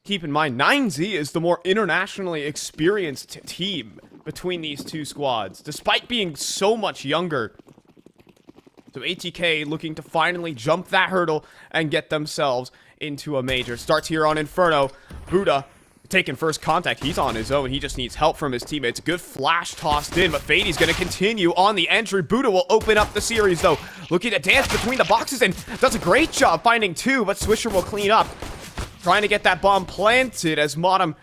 keep in mind, 9Z is the more internationally experienced team between these two squads, despite being so much younger. So ATK looking to finally jump that hurdle and get themselves into a major. Starts here on Inferno. Buddha taking first contact. He's on his own. He just needs help from his teammates. Good flash tossed in, but Fady's going to continue on the entry. Buddha will open up the series, though. Looking to dance between the boxes and does a great job finding two, but Swisher will clean up. Trying to get that bomb planted as Modem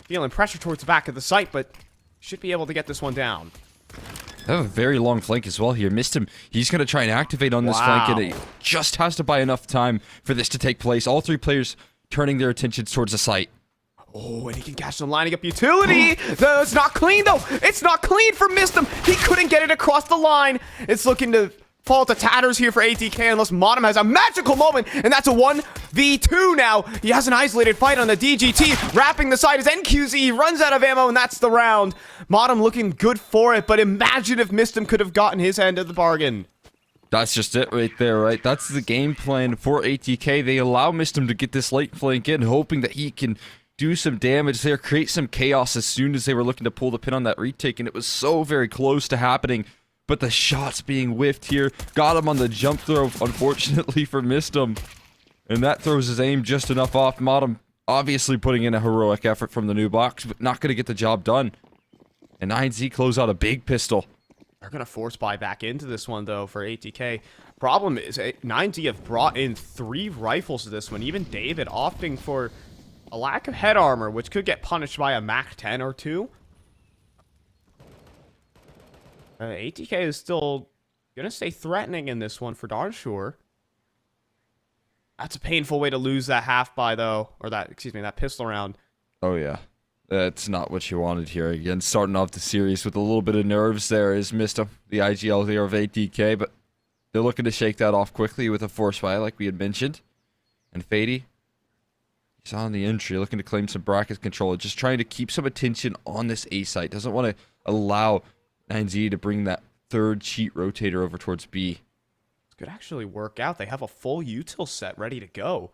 feeling pressure towards the back of the site, but should be able to get this one down. They have a very long flank as well here. Missed him. He's going to try and activate on this flank, and it just has to buy enough time for this to take place. All three players turning their attentions towards the site. Oh, and he can catch them lining up utility. It's not clean, though. It's not clean for Mistem. He couldn't get it across the line. It's looking to fall to tatters here for ATK unless Modem has a magical moment, and that's a 1v2 now. He has an isolated fight on the DGT. Wrapping the side is NQZ. He runs out of ammo, and that's the round. Modem looking good for it, but imagine if Mistem could have gotten his end of the bargain. That's just it right there, right? That's the game plan for ATK. They allow Mistem to get this late flank in, hoping that he can do some damage there, create some chaos as soon as they were looking to pull the pin on that retake, and it was so very close to happening. But the shots being whiffed here got him on the jump throw, unfortunately for Mistem. And that throws his aim just enough off. Modem obviously putting in a heroic effort from the new box, but not going to get the job done. And 9Z close out a big pistol. They're going to force buy back into this one, though, for ATK. Problem is, 9Z have brought in 3 rifles to this one. Even David opting for a lack of head armor, which could get punished by a Mach 10 or 2. ATK is still going to stay threatening in this one for darn sure. That's a painful way to lose that half buy, though. Or that, excuse me, that pistol round. Oh, yeah. That's not what you wanted here. Again, starting off the series with a little bit of nerves there is Mistem, the IGL there of ATK, but they're looking to shake that off quickly with a force buy, like we had mentioned. And Fady, he's on the entry, looking to claim some bracket control, just trying to keep some attention on this A site. Doesn't want to allow 9Z to bring that third cheat rotator over towards B. This could actually work out. They have a full util set ready to go.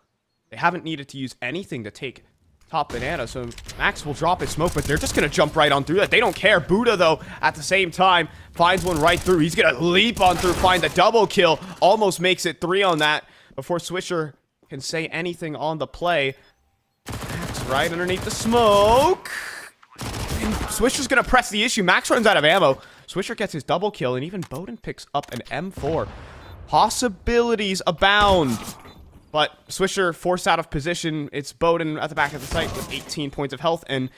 They haven't needed to use anything to take top banana, so Max will drop his smoke, but they're just going to jump right on through that. They don't care. Buddha, though, at the same time, finds one right through. He's going to leap on through, find the double kill. Almost makes it 3 on that before Swisher can say anything on the play. Max right underneath the smoke. And Swisher's going to press the issue. Max runs out of ammo. Swisher gets his double kill, and even Bowden picks up an M4. Possibilities abound. But Swisher forced out of position. It's Bowden at the back of the site with 18 points of health, and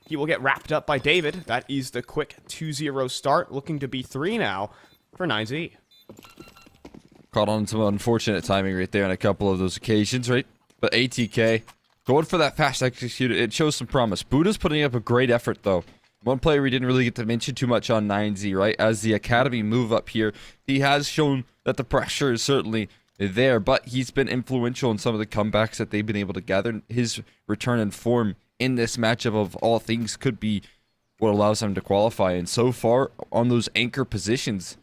he will get wrapped up by David. That is the quick 2-0 start, looking to be 3 now for 9Z. Caught on some unfortunate timing right there on a couple of those occasions, right? But ATK going for that fast execute, it shows some promise. Buddha's putting up a great effort, though. One player we didn't really get to mention too much on 9Z, right? As the Academy move up here, he has shown that the pressure is certainly there, but he's been influential in some of the comebacks that they've been able to gather. His return in form in this matchup of all things could be what allows him to qualify. And so far, on those anchor positions,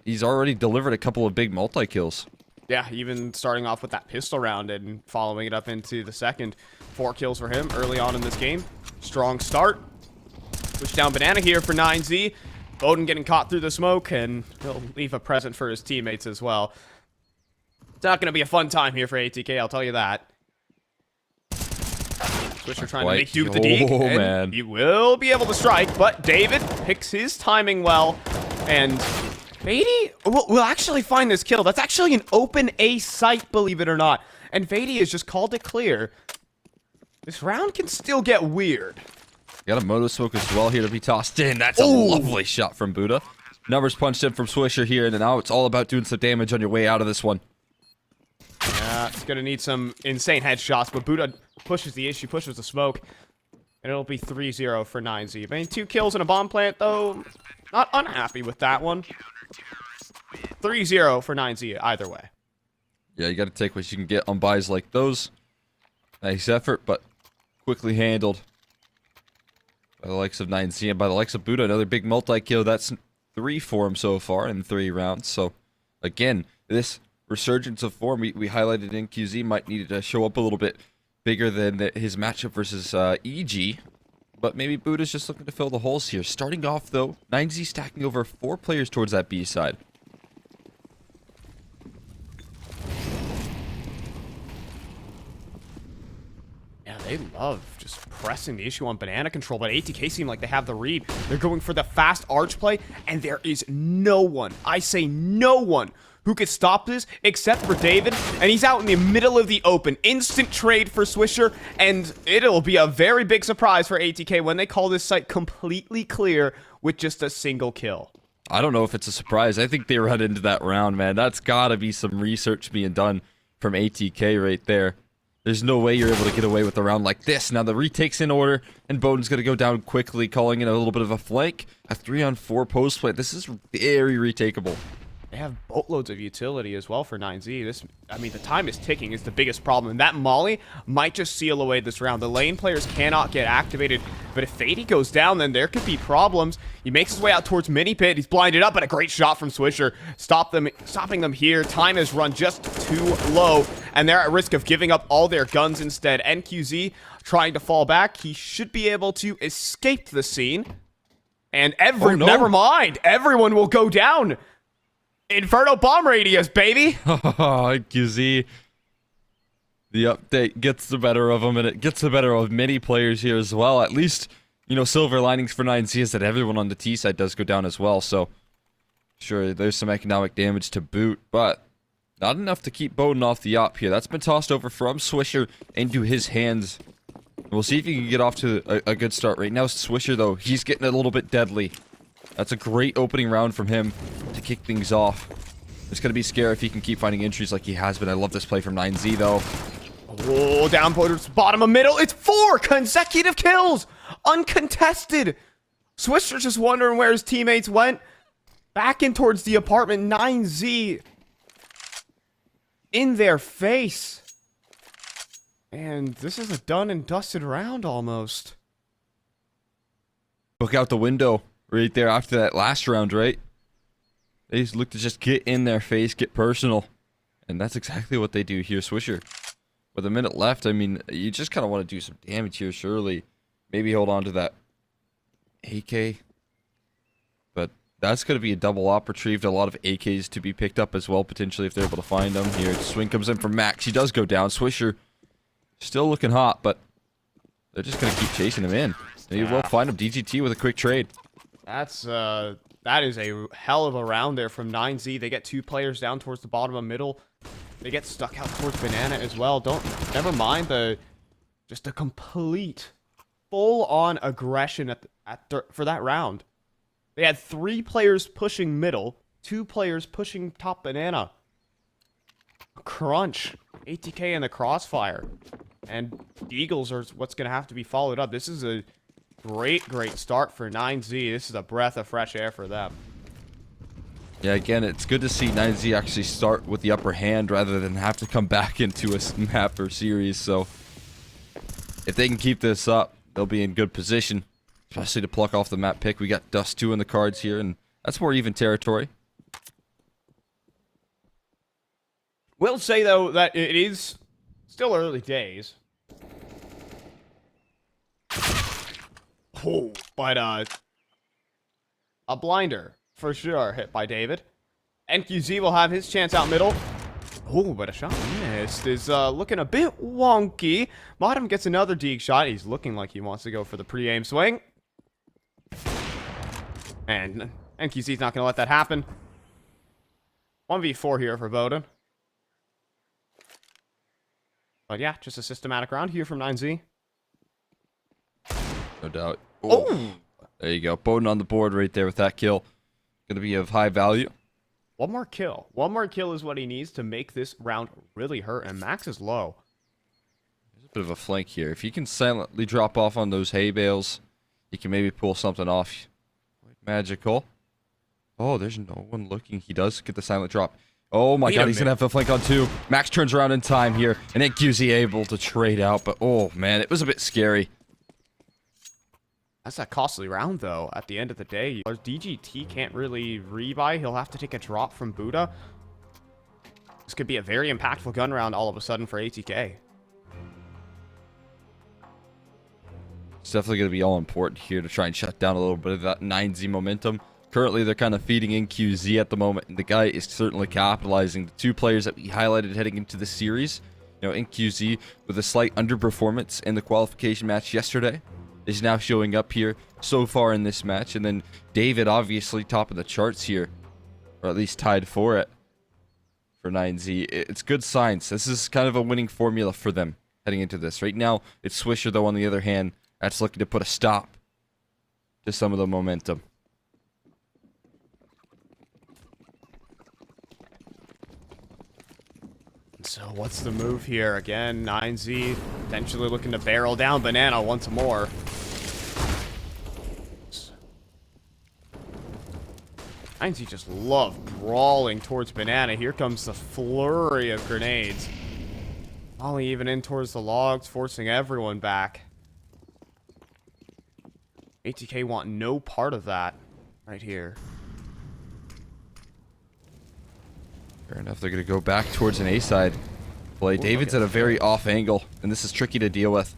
he's already delivered a couple of big multi-kills. Yeah, even starting off with that pistol round and following it up into the second. 4 kills for him early on in this game. Strong start. Push down banana here for 9Z. Bowden getting caught through the smoke, and he'll leave a present for his teammates as well. It's not going to be a fun time here for ATK, I'll tell you that. Swisher trying to make do with the deke, and man. He will be able to strike, but David picks his timing well, and Fady will actually find this kill. That's actually an open A site, believe it or not, and Fady has just called it clear. This round can still get weird. Got a moto smoke as well here to be tossed in. That's a lovely shot from Buddha. Numbers punched in from Swisher here, and now it's all about doing some damage on your way out of this one. Yeah, it's going to need some insane headshots, but Buddha pushes the issue, pushes the smoke, and it'll be 3-0 for 9Z. I mean, 2 kills in a bomb plant, though. Not unhappy with that one. 3-0 for 9Z either way. Yeah, you got to take what you can get on buys like those. Nice effort, but quickly handled by the likes of 9Z and by the likes of Buddha. Another big multi-kill. That's 3 for him so far in 3 rounds. So, again, this resurgence of form we highlighted in QZ might need to show up a little bit bigger than his matchup versus EG. But maybe Buddha's just looking to fill the holes here. Starting off, though, 9Z stacking over 4 players towards that B side. Yeah, they love just pressing the issue on banana control, but ATK seem like they have the read. They're going for the fast arch play, and there is no one, I say no one, who could stop this except for David, and he's out in the middle of the open. Instant trade for Swisher, and it'll be a very big surprise for ATK when they call this site completely clear with just a single kill. I don't know if it's a surprise. I think they run into that round, man. That's gotta be some research being done from ATK right there. There's no way you're able to get away with a round like this. Now the retake's in order, and Bowden's going to go down quickly, calling in a little bit of a flank. A 3-on-4 post play. This is very retakeable. They have boatloads of utility as well for 9Z. I mean, the time is ticking is the biggest problem. And that molly might just seal away this round. The lane players cannot get activated. But if Fady goes down, then there could be problems. He makes his way out towards mini pit. He's blinded up, but a great shot from Swisher. Stopping them here. Time has run just too low. And they're at risk of giving up all their guns instead. NQZ trying to fall back. He should be able to escape the scene. And never mind. Everyone will go down. Inferno bomb radius, baby! QZ. The update gets the better of him, and it gets the better of many players here as well. At least, you know, silver linings for 9Z is that everyone on the T side does go down as well, so sure, there's some economic damage to boot, but not enough to keep Bowden off the op here. That's been tossed over from Swisher into his hands. We'll see if he can get off to a good start. Right now, Swisher, though, he's getting a little bit deadly. That's a great opening round from him to kick things off. It's going to be scary if he can keep finding entries like he has been. I love this play from 9Z, though. Oh, down towards bottom of middle. It's 4 consecutive kills! Uncontested! Swisher's just wondering where his teammates went. Back in towards the apartment. 9Z in their face. And this is a done and dusted round almost. Look out the window. Right there after that last round, right? They just look to just get in their face, get personal. And that's exactly what they do here, Swisher. With a minute left, I mean, you just kind of want to do some damage here, surely. Maybe hold on to that AK. But that's going to be a double op retrieved. A lot of AKs to be picked up as well, potentially, if they're able to find them. Here, swing comes in from Max. He does go down. Swisher still looking hot, but they're just going to keep chasing him in. They will find him. DGT with a quick trade. That is a hell of a round there from 9Z. They get 2 players down towards the bottom of middle. They get stuck out towards banana as well. Never mind just a complete full-on aggression for that round. They had 3 players pushing middle, 2 players pushing top banana. Crunch, ATK in the crossfire, and Eagles are what's going to have to be followed up. This is a great start for 9Z. This is a breath of fresh air for them. Yeah, again, it's good to see 9Z actually start with the upper hand rather than have to come back into a map or series. So if they can keep this up, they'll be in good position, especially to pluck off the map pick. We got Dust 2 in the cards here, and that's more even territory. Will say, though, that it is still early days. Oh, but a blinder for sure hit by David. NQZ will have his chance out middle. Oh, but a shot missed is looking a bit wonky. Bottom gets another Deeg shot. He's looking like he wants to go for the pre-aim swing. And NQZ's not going to let that happen. 1v4 here for Bowden. But yeah, just a systematic round here from 9Z. No doubt. Oh! There you go. Bowden on the board right there with that kill. Going to be of high value. One more kill. One more kill is what he needs to make this round really hurt. And Max is low. There's a bit of a flank here. If he can silently drop off on those hay bales, he can maybe pull something off. Quite magical. Oh, there's no one looking. He does get the silent drop. Oh my god, he's going to have the flank on 2. Max turns around in time here. And then QZ able to trade out. But oh man, it was a bit scary. That's a costly round, though, at the end of the day. DGT can't really rebuy. He'll have to take a drop from Buddha. This could be a very impactful gun round all of a sudden for ATK. It's definitely going to be all important here to try and shut down a little bit of that 9Z momentum. Currently, they're kind of feeding in QZ at the moment, and the guy is certainly capitalizing. The two players that we highlighted heading into the series, you know, in QZ with a slight underperformance in the qualification match yesterday, is now showing up here so far in this match. And then David, obviously top of the charts here, or at least tied for it for 9Z. It's good signs. This is kind of a winning formula for them heading into this. Right now, it's Swisher, though, on the other hand, that's looking to put a stop to some of the momentum. So what's the move here? Again, 9Z potentially looking to barrel down Banana once more. 9Z just love brawling towards Banana. Here comes the flurry of grenades. Molly even in towards the logs, forcing everyone back. ATK want no part of that right here. Fair enough, they're going to go back towards an A-side play. David's at a very off angle, and this is tricky to deal with.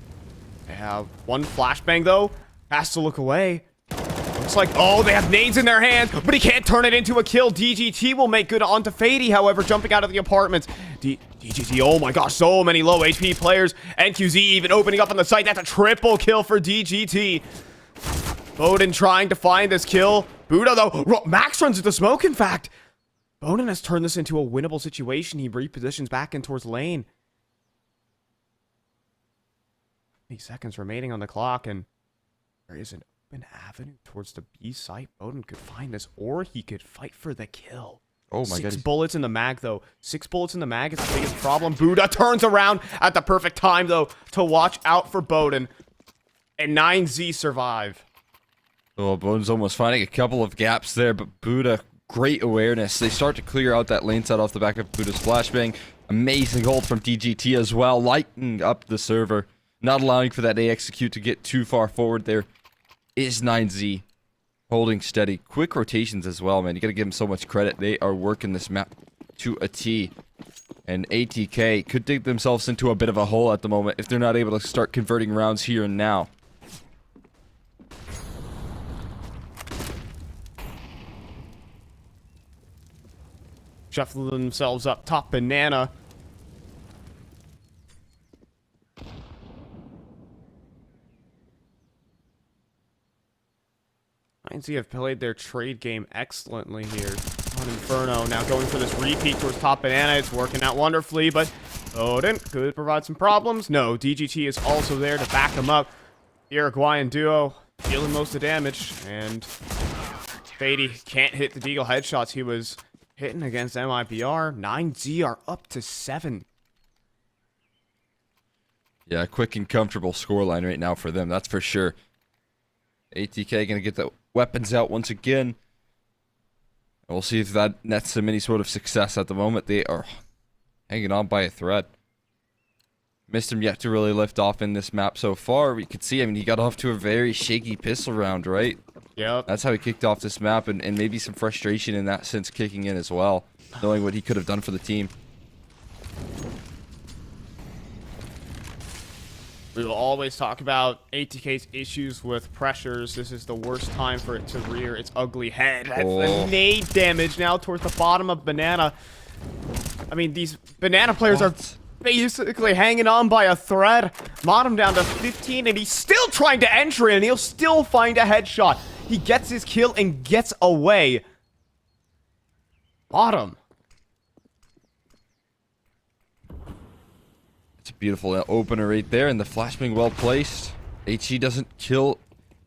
They have one flashbang, though. Has to look away. Looks like, oh, they have nades in their hands, but he can't turn it into a kill. DGT will make good onto Fady, however, jumping out of the apartments. DGT, oh my gosh, so many low HP players. NQZ even opening up on the site. That's a triple kill for DGT. Bowden trying to find this kill. Buddha, though. Max runs into smoke, in fact. Bowden has turned this into a winnable situation. He repositions back in towards lane. 8 seconds remaining on the clock, and there is an open avenue towards the B site. Bowden could find this, or he could fight for the kill. Oh my god. 6 bullets in the mag, though. 6 bullets in the mag is the biggest problem. Buddha turns around at the perfect time, though, to watch out for Bowden. And 9Z survive. Oh, Bowden's almost finding a couple of gaps there, but Buddha, great awareness. They start to clear out that lane side off the back of Buddha's flashbang. Amazing hold from DGT as well, lighting up the server. Not allowing for that A execute to get too far forward there is 9Z. Holding steady. Quick rotations as well, man. You gotta give them so much credit. They are working this map to a T. And ATK could dig themselves into a bit of a hole at the moment if they're not able to start converting rounds here and now. Shuffling themselves up top. Banana. INC have played their trade game excellently here on Inferno. Now going for this repeat towards top Banana. It's working out wonderfully, but Bowden could provide some problems. No, DGT is also there to back him up. The Uruguayan duo dealing most of the damage, and Fady can't hit the deagle headshots he was hitting against MIPR. 9Z are up to 7. Yeah, quick and comfortable scoreline right now for them, that's for sure. ATK gonna get the weapons out once again. We'll see if that nets them any sort of success at the moment. They are hanging on by a thread. Missed him yet to really lift off in this map so far. We could see, I mean, he got off to a very shaky pistol round, right? Yep. That's how he kicked off this map, and maybe some frustration in that sense kicking in as well, knowing what he could have done for the team. We will always talk about ATK's issues with pressures. This is the worst time for it to rear its ugly head. That's the nade damage now towards the bottom of Banana. I mean, these Banana players are basically hanging on by a thread. Bottom down to 15, and he's still trying to enter in, and he'll still find a headshot. He gets his kill and gets away. Bottom. It's a beautiful opener right there, and the flashbang well placed. HE doesn't kill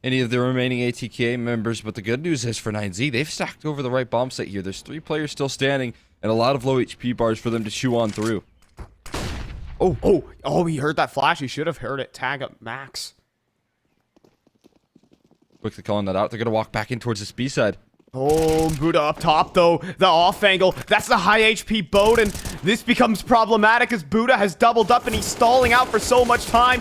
any of the remaining ATK members, but the good news is for 9Z, they've stacked over the right bomb site here. There's 3 players still standing, and a lot of low HP bars for them to chew on through. Oh, he heard that flash. He should have heard it tag up Max. Quickly calling that out. They're going to walk back in towards this B side. Oh, Buddha up top, though. The off angle. That's the high HP Bowden. This becomes problematic as Buddha has doubled up and he's stalling out for so much time.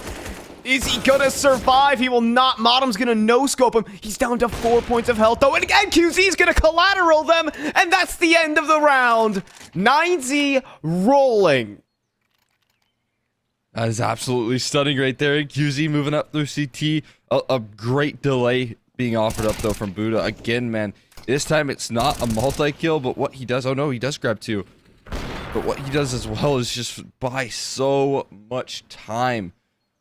Is he gonna survive? He will not. Modem's gonna no-scope him. He's down to 4 points of health, though. And again, QZ's gonna collateral them. And that's the end of the round. 9Z rolling. That is absolutely stunning right there. QZ moving up through CT. A great delay being offered up, though, from Buddha. Again, man, this time it's not a multi-kill, but what he does... Oh, no, he does grab 2. But what he does as well is just buy so much time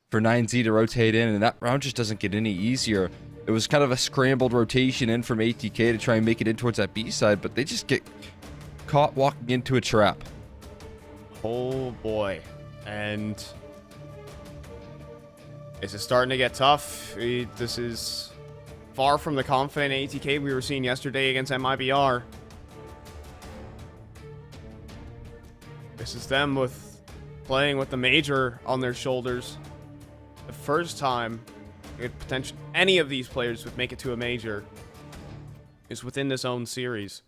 for 9Z to rotate in, and that round just doesn't get any easier. It was kind of a scrambled rotation in from ATK to try and make it in towards that B side, but they just get caught walking into a trap. Oh, boy. And... is it starting to get tough? This is far from the confident ATK we were seeing yesterday against MIBR. This is them with playing with the major on their shoulders. The first time any of these players would make it to a major is within this own series.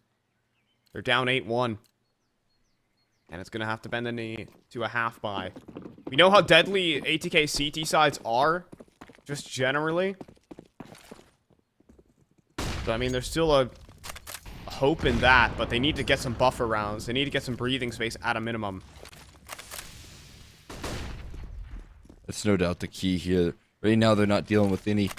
They're down 8-1. And it's going to have to bend the knee to a half bye. We know how deadly ATK CT sides are, just generally. So, I mean, there's still a hope in that, but they need to get some buffer rounds. They need to get some breathing space at a minimum. That's no doubt the key here. Right now, they're not dealing with any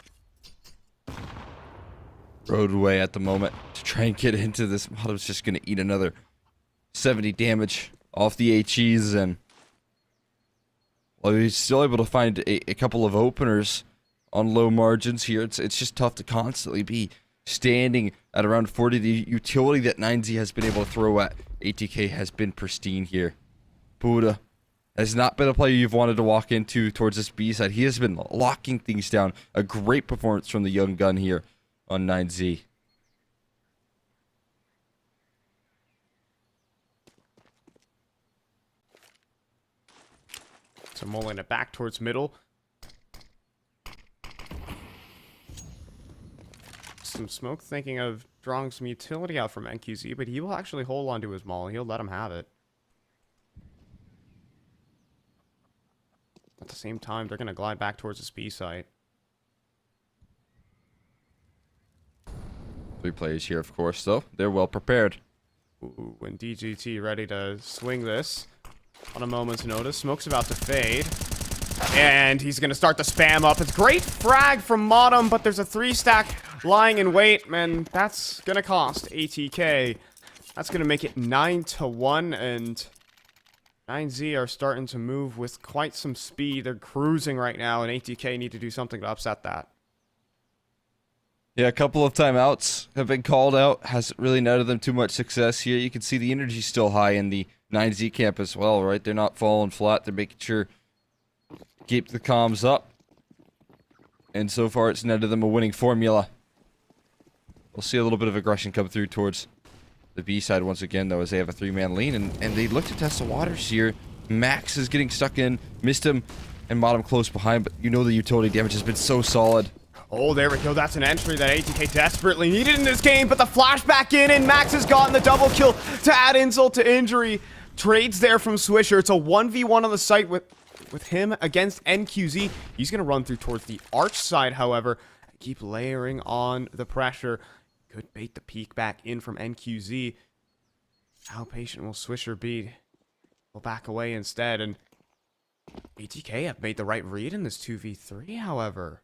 roadway at the moment to try and get into this. Mata's just going to eat another 70 damage off the HEs, and well, he's still able to find a couple of openers on low margins here. It's just tough to constantly be standing at around 40. The utility that 9Z has been able to throw at ATK has been pristine here. Buddha has not been a player you've wanted to walk into towards this B side. He has been locking things down. A great performance from the young gun here on 9Z. So mulling it back towards middle. Some smoke thinking of drawing some utility out from NQZ, but he will actually hold on to his maul. He'll let him have it. At the same time, they're going to glide back towards the B site. 3 players here, of course, though. They're well prepared. Ooh, and DGT ready to swing this on a moment's notice. Smoke's about to fade. And he's going to start to spam up. It's great frag from Modem, but there's a 3-stack lying in wait. Man, that's going to cost ATK. That's going to make it 9-1, and 9Z are starting to move with quite some speed. They're cruising right now, and ATK need to do something to upset that. Yeah, a couple of timeouts have been called out. Hasn't really netted them too much success here. You can see the energy's still high in the 9Z camp as well, right? They're not falling flat. They're making sure keep the comms up. And so far, it's netted them a winning formula. We'll see a little bit of aggression come through towards the B side once again, though, as they have a 3-man lean. And they look to test the waters here. Max is getting stuck in. Missed him and Modem close behind, but you know the utility damage has been so solid. Oh, there we go. That's an entry that ATK desperately needed in this game, but the flashback in, and Max has gotten the double kill to add insult to injury. Trades there from Swisher. It's a 1v1 on the site with him against NQZ. He's going to run through towards the arch side, however. Keep layering on the pressure. Could bait the peek back in from NQZ. How patient will Swisher be? We'll back away instead, and ATK have made the right read in this 2v3, however.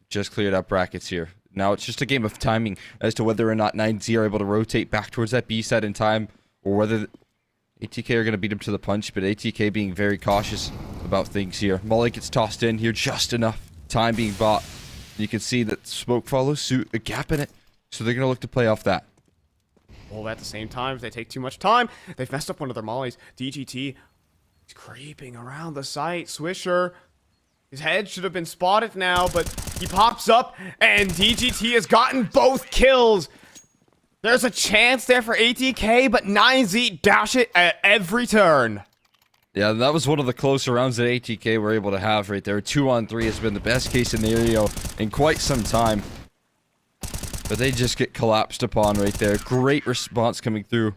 Just cleared up brackets here. Now it's just a game of timing as to whether or not 9Z are able to rotate back towards that B side in time, or whether ATK are going to beat him to the punch, but ATK being very cautious about things here. Molly gets tossed in here, just enough time being bought. You can see that smoke follows suit, a gap in it, so they're going to look to play off that. Well, at the same time, if they take too much time, they've messed up one of their mollies. DGT is creeping around the site. Swisher, his head should have been spotted now, but he pops up, and DGT has gotten both kills. There's a chance there for ATK, but 9Z dash it at every turn. Yeah, that was one of the closer rounds that ATK were able to have right there. 2-on-3 has been the best case scenario in quite some time. But they just get collapsed upon right there. Great response coming through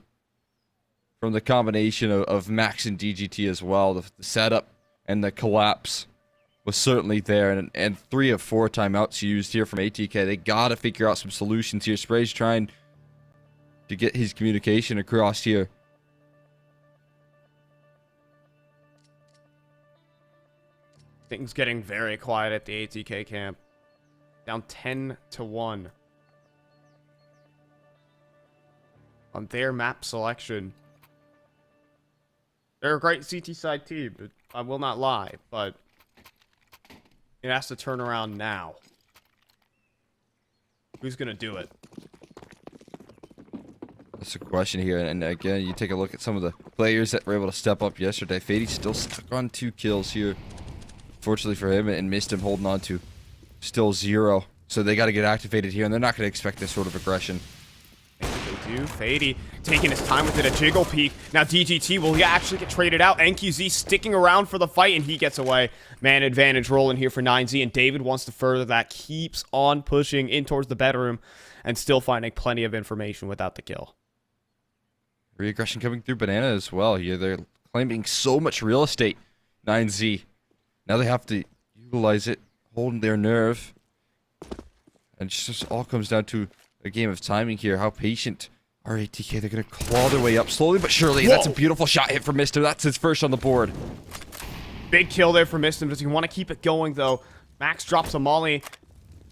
from the combination of Max and DGT as well. The setup and the collapse was certainly there, and 3 of 4 timeouts used here from ATK. They gotta figure out some solutions here. Spray's trying to get his communication across here. Things getting very quiet at the ATK camp. Down 10-1 on their map selection. They're a great CT side team, I will not lie, but it has to turn around now. Who's gonna do it? That's a question here, and again, you take a look at some of the players that were able to step up yesterday. Fady's still stuck on 2 kills here. Fortunately for him, and missed him holding on to still 0. So they got to get activated here, and they're not going to expect this sort of aggression. They do. Fady taking his time with it, a jiggle peek. Now DGT will actually get traded out. NQZ sticking around for the fight, and he gets away. Man advantage rolling here for 9Z, and David wants to further that. Keeps on pushing in towards the bedroom, and still finding plenty of information without the kill. Re-aggression coming through Banana as well here. They're claiming so much real estate, 9Z. Now they have to utilize it, holding their nerve. And it just all comes down to a game of timing here. How patient are ATK? They're going to claw their way up slowly but surely. Whoa. That's a beautiful shot hit from Mister. That's his first on the board. Big kill there for Mistim. Does he want to keep it going, though? Max drops a molly,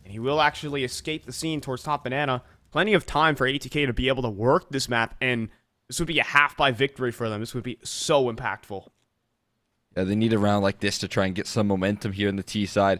and he will actually escape the scene towards top Banana. Plenty of time for ATK to be able to work this map, and this would be a half-by victory for them. This would be so impactful. Yeah, they need a round like this to try and get some momentum here in the T side.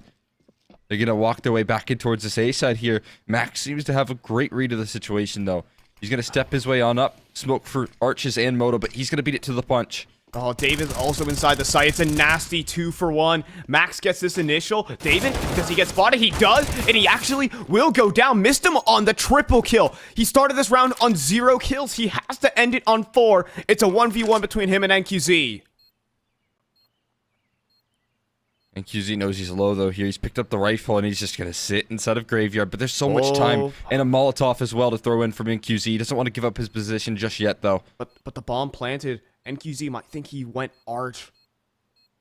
They're going to walk their way back in towards this A side here. Max seems to have a great read of the situation, though. He's going to step his way on up, smoke for Arches and Moto, but he's going to beat it to the punch. Oh, David's also inside the site. It's a nasty 2-for-1. Max gets this initial. David, does he get spotted? He does, and he actually will go down. Missed him on the triple kill. He started this round on 0 kills. He has to end it on 4. It's a 1v1 between him and NQZ. And QZ knows he's low, though, here. He's picked up the rifle, and he's just going to sit inside of Graveyard. But there's so much time, and a Molotov as well to throw in from NQZ. He doesn't want to give up his position just yet, though. But the bomb planted. NQZ might think he went arch.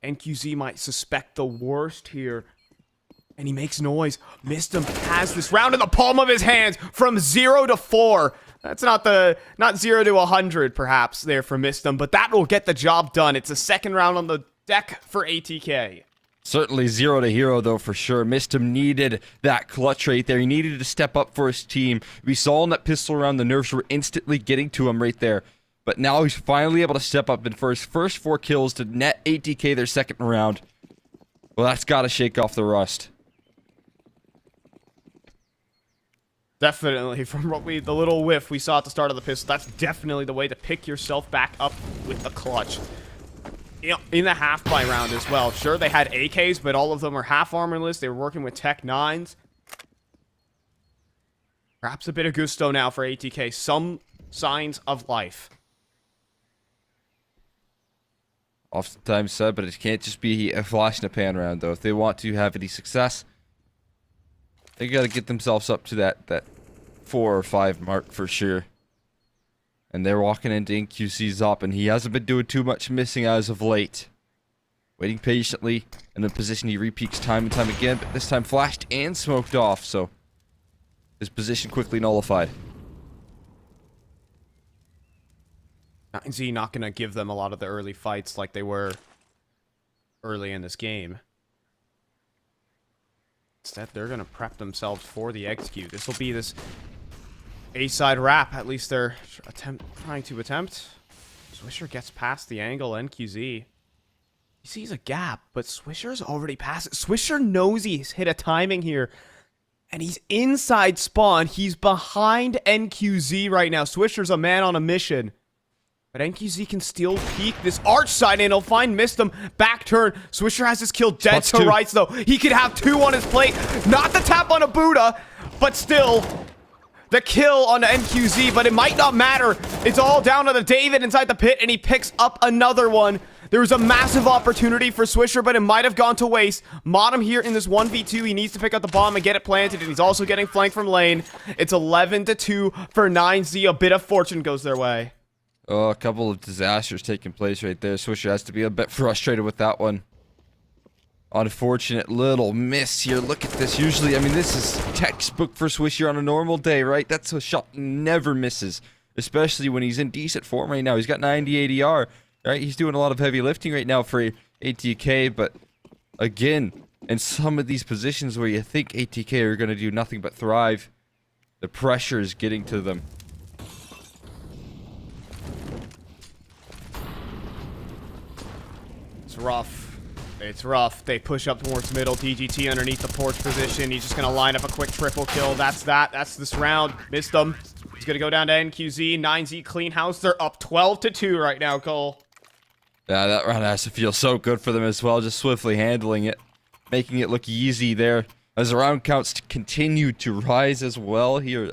NQZ might suspect the worst here. And he makes noise. Missed him. Has this round in the palm of his hands from 0 to 4. That's not 0 to 100, perhaps, there for Mistim, but that will get the job done. It's a second round on the deck for ATK. Certainly 0 to hero, though, for sure. Mistim needed that clutch right there. He needed to step up for his team. We saw him that pistol around. The nerves were instantly getting to him right there. But now he's finally able to step up and for his first 4 kills to net ATK their second round. Well, that's got to shake off the rust. Definitely, from what the little whiff we saw at the start of the pistol, that's definitely the way to pick yourself back up with a clutch. You know, in the half-by round as well. Sure, they had AKs, but all of them are half-armorless. They were working with Tech 9s. Perhaps a bit of gusto now for ATK. Some signs of life. Oftentimes said, but it can't just be a flash in a pan round, though. If they want to have any success, they got to get themselves up to that 4 or 5 mark for sure. And they're walking into NQC's up, and he hasn't been doing too much missing as of late. Waiting patiently in a position he repeats time and time again, but this time flashed and smoked off, so his position quickly nullified. 9Z not going to give them a lot of the early fights like they were early in this game. Instead, they're going to prep themselves for the execute. This will be this A-side wrap. At least they're trying to attempt. Swisher gets past the angle. NQZ. He sees a gap, but Swisher's already past it. Swisher knows he's hit a timing here. And he's inside spawn. He's behind NQZ right now. Swisher's a man on a mission. But NQZ can still peek this arch side, and he'll find Mistim. Back turn. Swisher has his kill dead Spots to 2. rights, though. He could have 2 on his plate. Not the tap on a Buddha, but still the kill on NQZ. But it might not matter. It's all down to the David inside the pit, and he picks up another one. There was a massive opportunity for Swisher, but it might have gone to waste. Modem here in this 1v2. He needs to pick up the bomb and get it planted, and he's also getting flanked from lane. It's 11-2 for 9Z. A bit of fortune goes their way. Oh, a couple of disasters taking place right there. Swisher has to be a bit frustrated with that one. Unfortunate little miss here. Look at this. Usually, I mean, this is textbook for Swisher on a normal day, right? That's a shot he never misses, especially when he's in decent form right now. He's got 90 ADR, right? He's doing a lot of heavy lifting right now for ATK, but again, in some of these positions where you think ATK are going to do nothing but thrive, the pressure is getting to them. It's rough. It's rough. They push up towards middle. DGT underneath the porch position. He's just going to line up a quick triple kill. That's that. That's this round. Missed them. He's going to go down to NQZ. 9Z clean house. They're up 12-2 right now, Cole. Yeah, that round has to feel so good for them as well, just swiftly handling it, making it look easy there. As the round counts continue to rise as well here,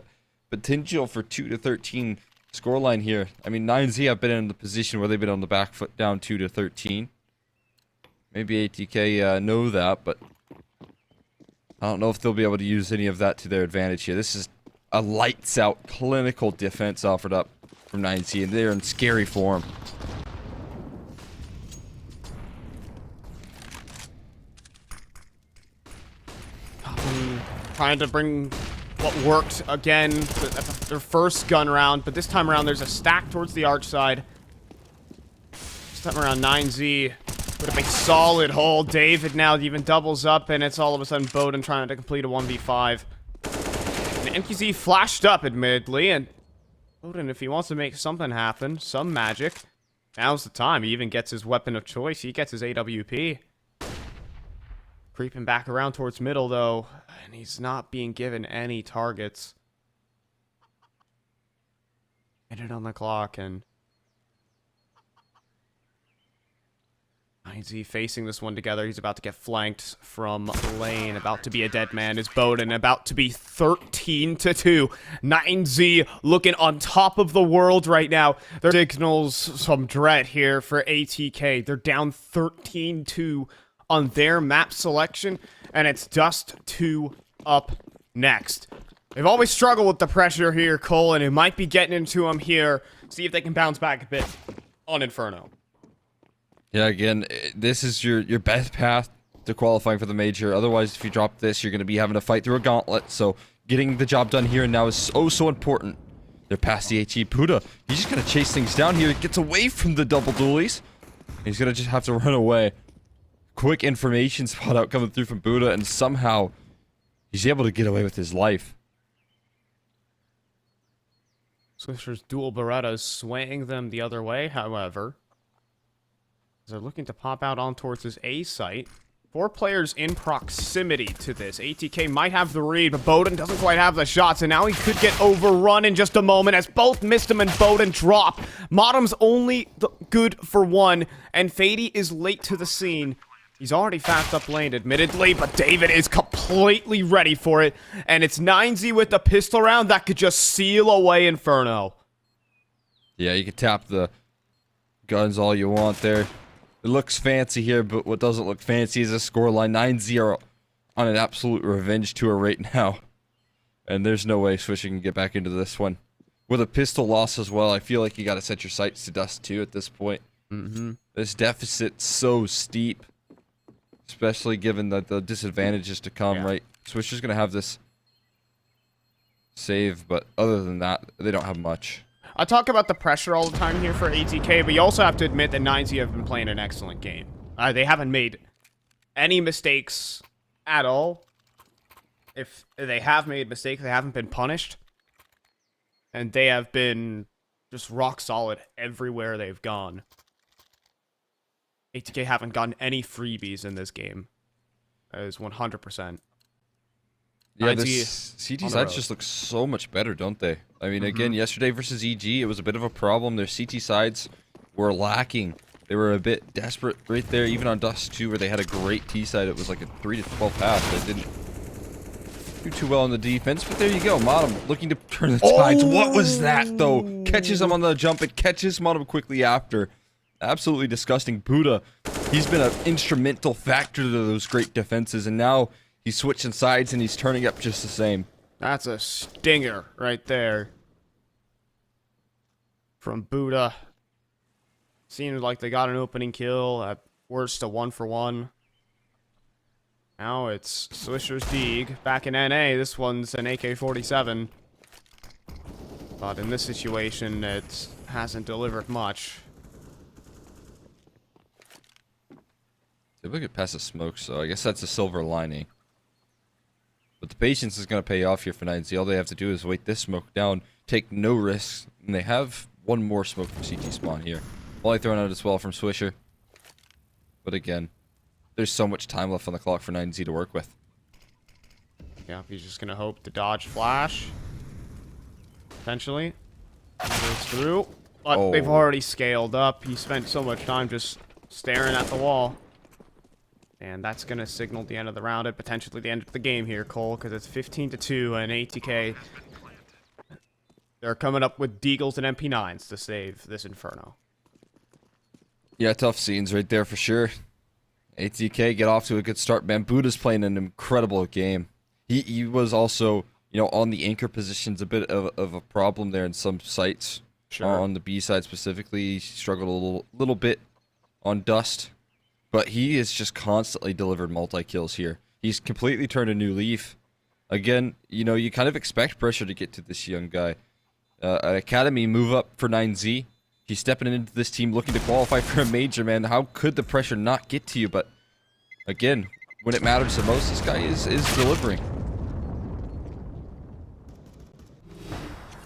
potential for 2-13 scoreline here. I mean, 9Z have been in the position where they've been on the back foot down 2-13. Maybe ATK know that, but I don't know if they'll be able to use any of that to their advantage here. This is a lights-out clinical defense offered up from 9Z, and they're in scary form. Trying to bring what worked again. That's their first gun round, but this time around there's a stack towards the arch side. This time around 9Z with a solid hole. David now even doubles up, and it's all of a sudden Bowden trying to complete a 1v5. And NQZ flashed up, admittedly, and Bowden, if he wants to make something happen, some magic, now's the time. He even gets his weapon of choice. He gets his AWP. Creeping back around towards middle, though, and he's not being given any targets. Minute on the clock, and 9Z facing this one together. He's about to get flanked from lane. About to be a dead man is Bowden. About to be 13-2. 9Z looking on top of the world right now. There signals some dread here for ATK. They're down 13-2 on their map selection, and it's Dust 2 up next. They've always struggled with the pressure here, Cole, and it might be getting into them here. See if they can bounce back a bit on Inferno. Yeah, again, this is your best path to qualifying for the major. Otherwise, if you drop this, you're going to be having to fight through a gauntlet. So getting the job done here and now is so important. They're past the HE. Puda, he's just going to chase things down here. Gets away from the double dualies. He's going to just have to run away. Quick information spot out coming through from Buddha, and somehow he's able to get away with his life. Swisher's dual Berettas swaying them the other way, however. They're looking to pop out on towards his A site. 4 players in proximity to this. ATK might have the read, but Bowden doesn't quite have the shots, and now he could get overrun in just a moment as both missed him and Bowden drop. Modem's only good for 1, and Fady is late to the scene. He's already fast up lane, admittedly, but David is completely ready for it, and it's 9Z with the pistol round that could just seal away Inferno. Yeah, you can tap the guns all you want there. It looks fancy here, but what doesn't look fancy is a scoreline. 9-0 on an absolute revenge tour right now. And there's no way Swisher can get back into this one. With a pistol loss as well, I feel like you got to set your sights to Dust 2 at this point. This deficit's so steep. Especially given that the disadvantages to come, right? Swisher's going to have this save, but other than that, they don't have much. I talk about the pressure all the time here for ATK, but you also have to admit that 9Z have been playing an excellent game. They haven't made any mistakes at all. If they have made mistakes, they haven't been punished. And they have been just rock solid everywhere they've gone. ATK haven't gotten any freebies in this game. That is 100%. Yeah, this CT sides just look so much better, don't they? I mean, again, yesterday versus EG, it was a bit of a problem. Their CT sides were lacking. They were a bit desperate right there, even on Dust 2, where they had a great T side. It was like a 3-12 pass. They didn't do too well on the defense, but there you go. Modem looking to turn the tides. What was that, though? Catches him on the jump. It catches Modem quickly after. Absolutely disgusting. Buddha, he's been an instrumental factor to those great defenses, and now he's switching sides and he's turning up just the same. That's a stinger right there. From Buddha. Seems like they got an opening kill. At worst, a 1-for-1. Now it's Swisher's Deeg. Back in NA, this one's an AK-47. But in this situation, it hasn't delivered much. They look at past the smoke, so I guess that's a silver lining. But the patience is going to pay off here for 9Z. All they have to do is wait this smoke down, take no risks, and they have one more smoke from CT spawn here. Volley thrown out as well from Swisher. But again, there's so much time left on the clock for 9Z to work with. Yeah, he's just going to hope to dodge flash. Potentially. He goes through. But they've already scaled up. He spent so much time just staring at the wall. And that's going to signal the end of the round and potentially the end of the game here, Cole, because it's 15-2 and ATK. They're coming up with Deagles and MP9s to save this Inferno. Yeah, tough scenes right there for sure. ATK get off to a good start, man. Buddha's playing an incredible game. He was also, you know, on the anchor positions, a bit of a problem there in some sites. Sure. On the B side specifically, he struggled a little bit on Dust. But he has just constantly delivered multi-kills here. He's completely turned a new leaf. Again, you know, you kind of expect pressure to get to this young guy. An academy move up for 9Z. He's stepping into this team looking to qualify for a major, man. How could the pressure not get to you? But again, when it matters the most, this guy is delivering.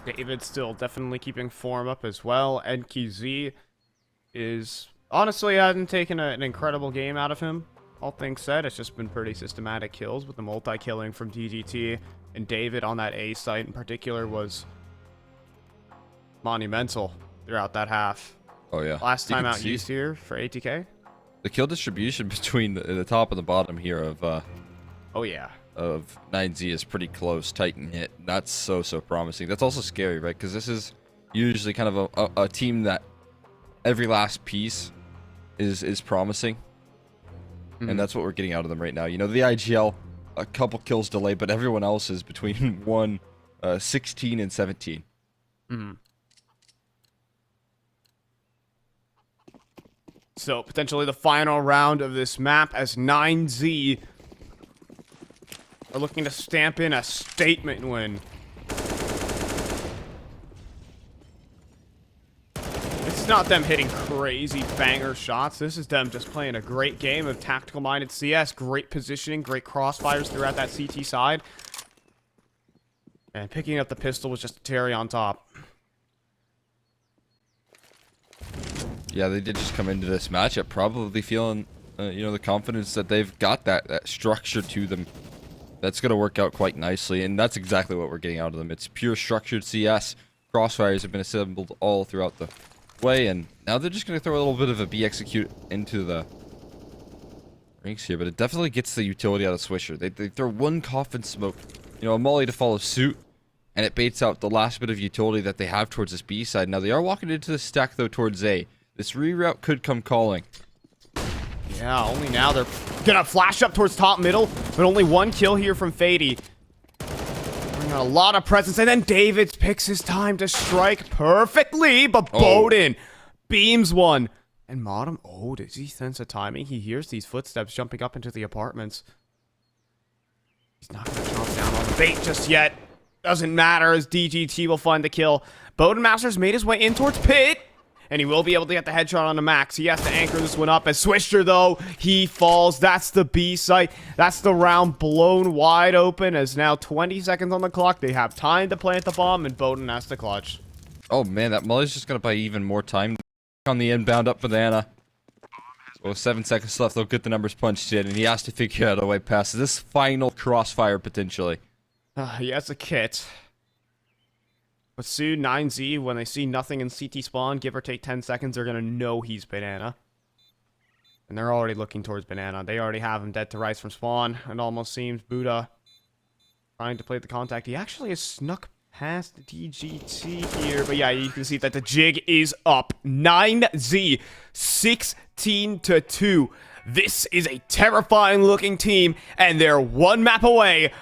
David's still definitely keeping form up as well. NKZ is... honestly, hasn't taken an incredible game out of him. All things said, it's just been pretty systematic kills with the multi-killing from DGT. And David on that A site in particular was monumental throughout that half. Oh, yeah. Last time out east here for ATK. The kill distribution between the top and the bottom here of oh, yeah. Of 9Z is pretty close, tight and hit. That's so promising. That's also scary, right? Because this is usually kind of a team that every last piece is promising. And that's what we're getting out of them right now. You know, the IGL, a couple kills delay, but everyone else is between 16 and 17. So, potentially the final round of this map as 9Z are looking to stamp in a statement win. It's not them hitting crazy banger shots. This is them just playing a great game of tactical-minded CS. Great positioning, great crossfires throughout that CT side. And picking up the pistol was just a cherry on top. Yeah, they did just come into this matchup probably feeling, you know, the confidence that they've got that structure to them. That's going to work out quite nicely, and that's exactly what we're getting out of them. It's pure structured CS. Crossfires have been assembled all throughout the way, and now they're just going to throw a little bit of a B execute into the ranks here, but it definitely gets the utility out of Swisher. They throw one coffin smoke, you know, a molly to follow suit, and it baits out the last bit of utility that they have towards this B side. Now, they are walking into the stack, though, towards A. This reroute could come calling. Yeah, only now they're gonna flash up towards top middle, but only one kill here from Fady. Bring out a lot of presence, and then David picks his time to strike perfectly, but Bowden beams one. And Modem, does he sense a timing? He hears these footsteps jumping up into the apartments. He's not gonna chomp down on the bait just yet. Doesn't matter, as DGT will find the kill. Bowden Masters made his way in towards pit. And he will be able to get the headshot on the Max. He has to anchor this one up. As Swisher, though, he falls. That's the B site. That's the round blown wide open. As now 20 seconds on the clock. They have time to plant the bomb, and Bowden has to clutch. Oh, man, that Mully's just going to buy even more time on the inbound up banana. So 7 seconds left. They'll get the numbers punched in, and he has to figure out a way past this final crossfire, potentially. He has a kit. But soon, 9Z, when they see nothing in CT spawn, give or take 10 seconds, they're going to know he's Banana. And they're already looking towards Banana. They already have him dead to rights from spawn. It almost seems Buddha trying to play the contact. He actually has snuck past DGT here. But yeah, you can see that the jig is up. 9Z, 16-2. This is a terrifying looking team, and they're one map away